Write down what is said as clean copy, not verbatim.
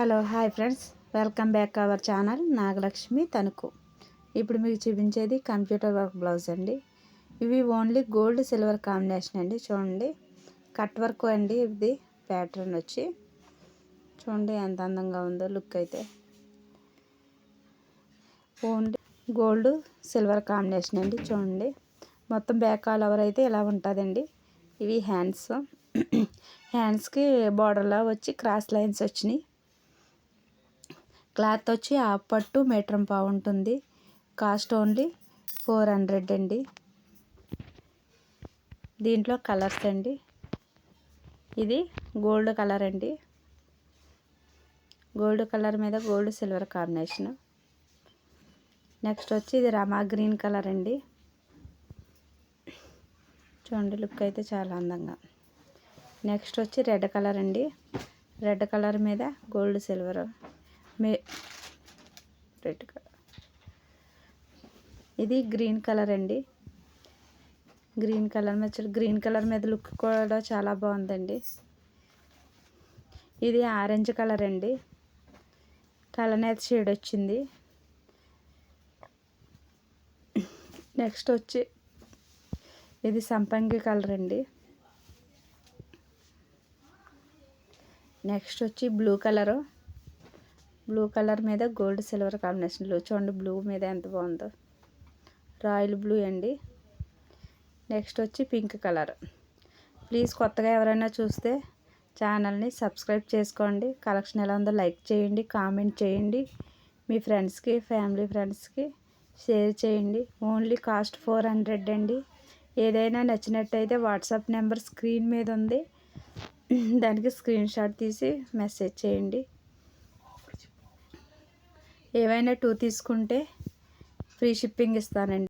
Hello hi friends, welcome back our channel Nagalakshmi Tanuku. ఇప్పుడు మీకు చూపించేది కంప్యూటర్ వర్క్ బ్లౌజ్ అండి. ఇవి ఓన్లీ గోల్డ్ సిల్వర్ కాంబినేషన్ అండి. చూడండి, కట్ వర్క్ అండి. ఇది ప్యాటర్న్ వచ్చి చూడండి ఎంత అందంగా ఉందో లుక్. అయితే ఓన్లీ గోల్డ్ సిల్వర్ కాంబినేషన్ అండి. చూడండి, మొత్తం బ్యాక్ ఆల్ ఓవర్ అయితే ఇలా ఉంటుందండి. ఇవి హ్యాండ్స్కి బార్డర్లా వచ్చి క్రాస్ లైన్స్ వచ్చినాయి. క్లాత్ వచ్చి హాఫ్ పట్టు మీటర్ పావు ఉంటుంది. కాస్ట్ ఓన్లీ 400 అండి. దీంట్లో కలర్స్ అండి. ఇది గోల్డ్ కలర్ అండి. గోల్డ్ కలర్ మీద గోల్డ్ సిల్వర్ కాంబినేషన్. నెక్స్ట్ వచ్చి ఇది రమా గ్రీన్ కలర్ అండి. చూడండి, లుక్ అయితే చాలా అందంగా. నెక్స్ట్ వచ్చి రెడ్ కలర్ అండి. రెడ్ కలర్ మీద గోల్డ్ సిల్వర్ రెడ్ కలర్. ఇది గ్రీన్ కలర్ అండి. గ్రీన్ కలర్ మీద లుక్ కూడా చాలా బాగుందండి. ఇది ఆరెంజ్ కలర్ అండి. కలనేత షేడ్ వచ్చింది. నెక్స్ట్ వచ్చి ఇది సంపంగి కలర్ అండి. నెక్స్ట్ వచ్చి బ్లూ కలర్ మీద గోల్డ్ సిల్వర్ కాంబినేషన్లో. చూడండి, బ్లూ మీద ఎంత బాగుందో, రాయల్ బ్లూ అండి. నెక్స్ట్ వచ్చి పింక్ కలర్. ప్లీజ్ కొత్తగా ఎవరైనా చూస్తే ఛానల్ని సబ్స్క్రైబ్ చేసుకోండి. కలెక్షన్ ఎలా ఉందో లైక్ చేయండి, కామెంట్ చేయండి. మీ ఫ్రెండ్స్కి, ఫ్యామిలీ ఫ్రెండ్స్కి షేర్ చేయండి. ఓన్లీ కాస్ట్ 400 అండి. ఏదైనా నచ్చినట్టయితే వాట్సాప్ నెంబర్ స్క్రీన్ మీద ఉంది, దానికి స్క్రీన్ షాట్ తీసి మెసేజ్ చేయండి. ఏవైనా 2 తీసుకుంటే ఫ్రీ షిప్పింగ్ ఇస్తానండి.